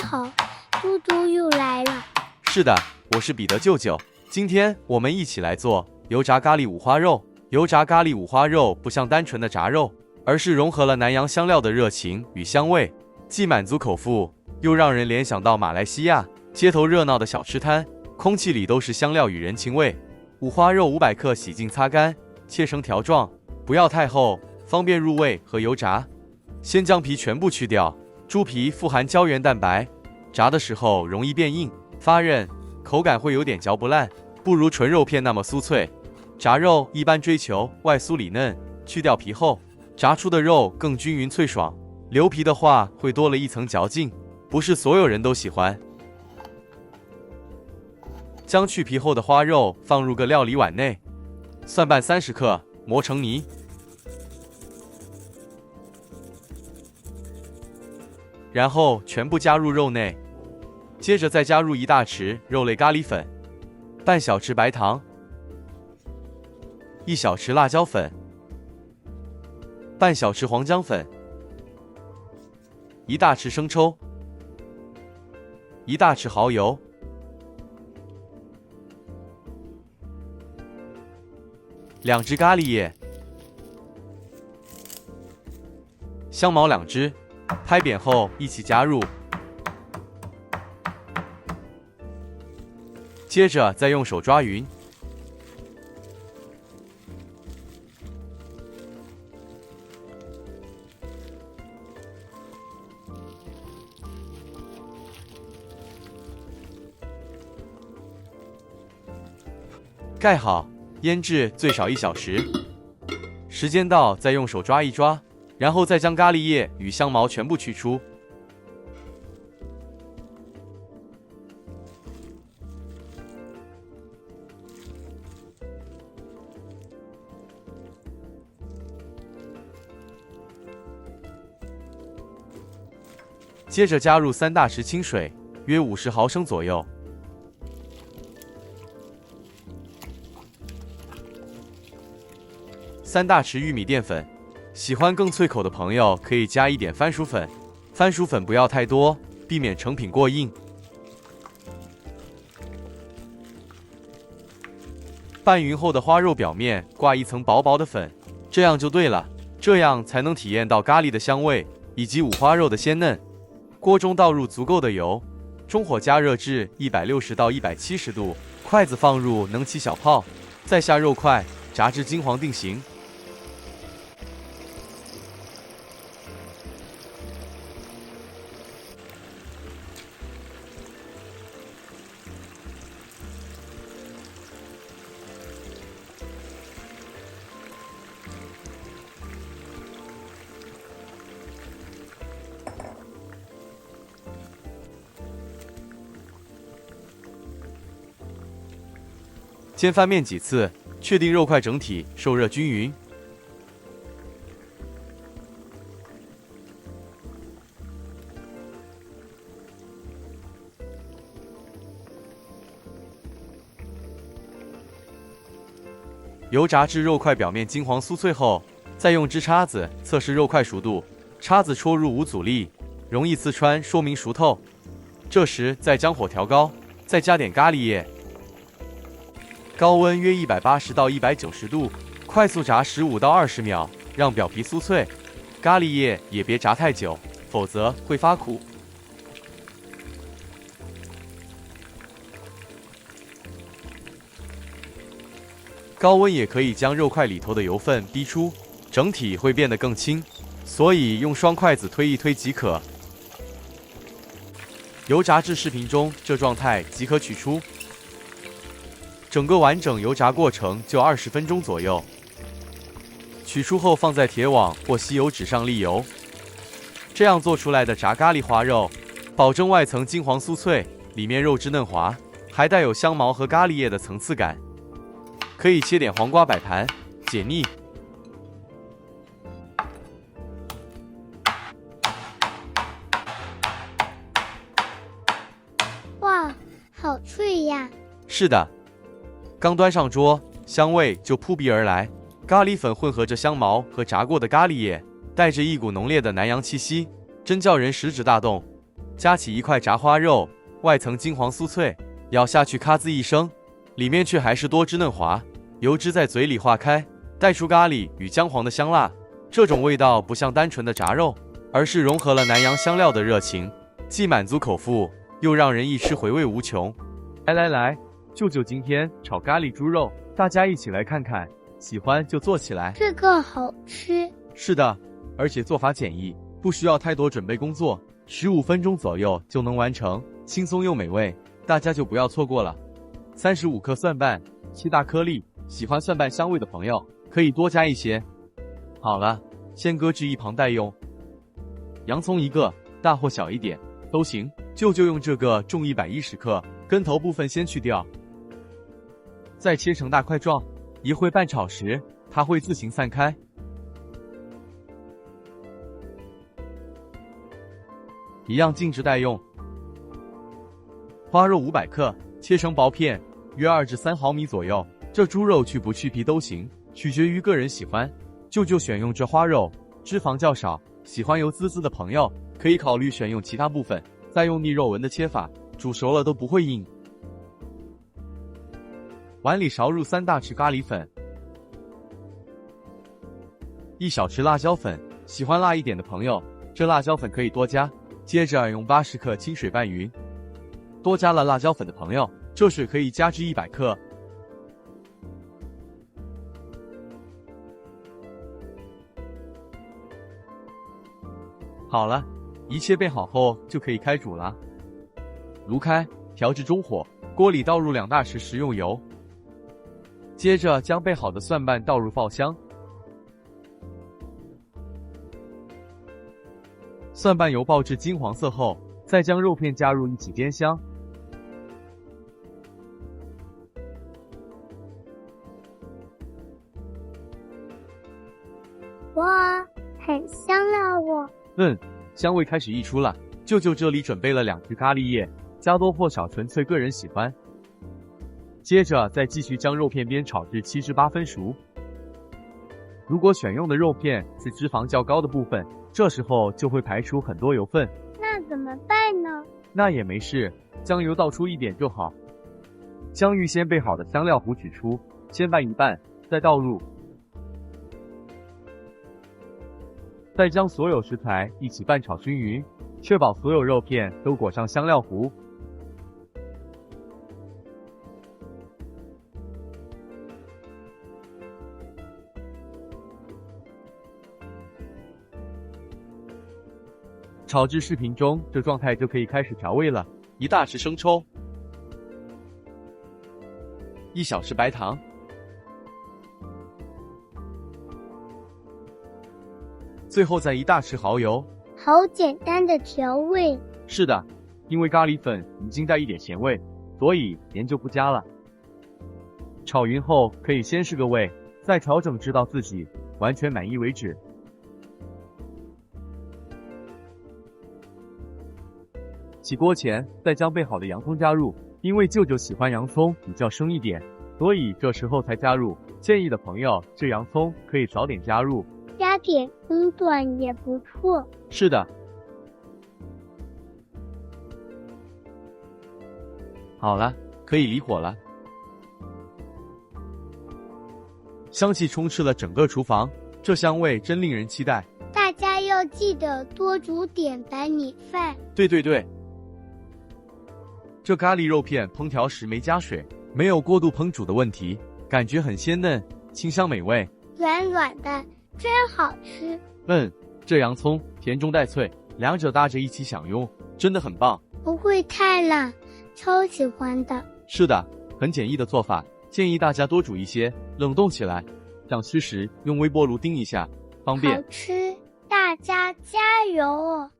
好，嘟嘟又来了。是的，我是彼得舅舅。今天我们一起来做油炸咖喱五花肉。油炸咖喱五花肉不像单纯的炸肉，而是融合了南洋香料的热情与香味，既满足口腹，又让人联想到马来西亚街头热闹的小吃摊，空气里都是香料与人情味。五花肉500克，洗净擦干，切成条状，不要太厚，方便入味和油炸。先将皮全部去掉，猪皮富含胶原蛋白，炸的时候容易变硬发韧，口感会有点嚼不烂，不如纯肉片那么酥脆。炸肉一般追求外酥里嫩，去掉皮后，炸出的肉更均匀脆爽。留皮的话会多了一层嚼劲，不是所有人都喜欢。将去皮后的花肉放入个料理碗内，蒜瓣30克，磨成泥。然后全部加入肉内，接着再加入1大匙肉类咖喱粉，半小匙白糖，1小匙辣椒粉，半小匙黄姜粉，1大匙生抽，1大匙蚝油，2支咖喱叶，香茅2支，拍扁后一起加入，接着再用手抓匀。盖好，腌制最少1小时。时间到，再用手抓一抓，然后再将咖喱叶与香茅全部取出。接着加入3大匙清水，约50毫升左右。3大匙玉米淀粉，喜欢更脆口的朋友可以加一点番薯粉，番薯粉不要太多，避免成品过硬。拌匀后的花肉表面挂一层薄薄的粉，这样就对了，这样才能体验到咖喱的香味以及五花肉的鲜嫩。锅中倒入足够的油，中火加热至160到170度，筷子放入能起小泡，再下肉块，炸至金黄定型。先翻面几次，确定肉块整体受热均匀。油炸至肉块表面金黄酥脆后，再用支叉子测试肉块熟度，叉子戳入无阻力，容易刺穿，说明熟透。这时再将火调高，再加点咖喱叶。高温约180到190度，快速炸15到20秒，让表皮酥脆。咖喱叶也别炸太久，否则会发苦。高温也可以将肉块里头的油分逼出，整体会变得更轻，所以用双筷子推一推即可。油炸至视频中这状态即可取出。整个完整油炸过程就20分钟左右。取出后放在铁网或吸油纸上沥油。这样做出来的炸咖喱花肉，保证外层金黄酥脆，里面肉质嫩滑，还带有香茅和咖喱叶的层次感。可以切点黄瓜摆盘，解腻。哇，好脆呀！是的。刚端上桌，香味就扑鼻而来。咖喱粉混合着香茅和炸过的咖喱叶，带着一股浓烈的南洋气息，真叫人食指大动。夹起一块炸花肉，外层金黄酥脆，咬下去咔滋一声，里面却还是多汁嫩滑，油脂在嘴里化开，带出咖喱与姜黄的香辣。这种味道不像单纯的炸肉，而是融合了南洋香料的热情，既满足口腹，又让人一吃回味无穷。来，舅舅今天炒咖喱猪肉，大家一起来看看，喜欢就做起来。这个好吃。是的，而且做法简易，不需要太多准备工作，15分钟左右就能完成，轻松又美味，大家就不要错过了。35克蒜瓣，7大颗粒，喜欢蒜瓣香味的朋友可以多加一些。好了，先搁置一旁待用。洋葱一个，大或小一点都行，舅舅用这个重110克，根头部分先去掉，再切成大块状，一会拌炒时，它会自行散开。一样静置待用。花肉500克，切成薄片，约2至3毫米左右。这猪肉去不去皮都行，取决于个人喜欢。舅舅选用这花肉，脂肪较少，喜欢油滋滋的朋友可以考虑选用其他部分，再用逆肉纹的切法，煮熟了都不会硬。碗里勺入3大匙咖喱粉，1小匙辣椒粉，喜欢辣一点的朋友，这辣椒粉可以多加。接着用80克清水拌匀，多加了辣椒粉的朋友，这水可以加至100克。好了，一切备好后就可以开煮了。炉开，调至中火，锅里倒入2大匙食用油，接着将备好的蒜瓣倒入爆香。蒜瓣油爆至金黄色后，再将肉片加入一起煸香。哇，很香了哦。香味开始溢出了。舅舅这里准备了2支咖喱叶，加多或少纯粹个人喜欢。接着再继续将肉片煸炒至7至8分熟。如果选用的肉片是脂肪较高的部分，这时候就会排出很多油分。那怎么办呢？那也没事，将油倒出一点就好。将预先备好的香料糊取出，先拌一拌，再倒入。再将所有食材一起拌炒均匀，确保所有肉片都裹上香料糊。炒至视频中这状态就可以开始调味了，1大匙生抽，1小匙白糖，最后再1大匙蚝油。好简单的调味。是的，因为咖喱粉已经带一点咸味，所以盐就不加了。炒匀后可以先试个味，再调整直到自己完全满意为止。起锅前再将备好的洋葱加入，因为舅舅喜欢洋葱比较生一点，所以这时候才加入。建议的朋友这洋葱可以早点加入，加点葱段也不错。是的。好了，可以离火了。香气充斥了整个厨房，这香味真令人期待。大家要记得多煮点白米饭。对，这咖喱肉片烹调时没加水，没有过度烹煮的问题，感觉很鲜嫩，清香美味，软软的，真好吃。这洋葱甜中带脆，两者搭着一起享用，真的很棒。不会太辣，超喜欢的。是的，很简易的做法，建议大家多煮一些，冷冻起来，想吃时用微波炉叮一下，方便。好吃，大家加油哦！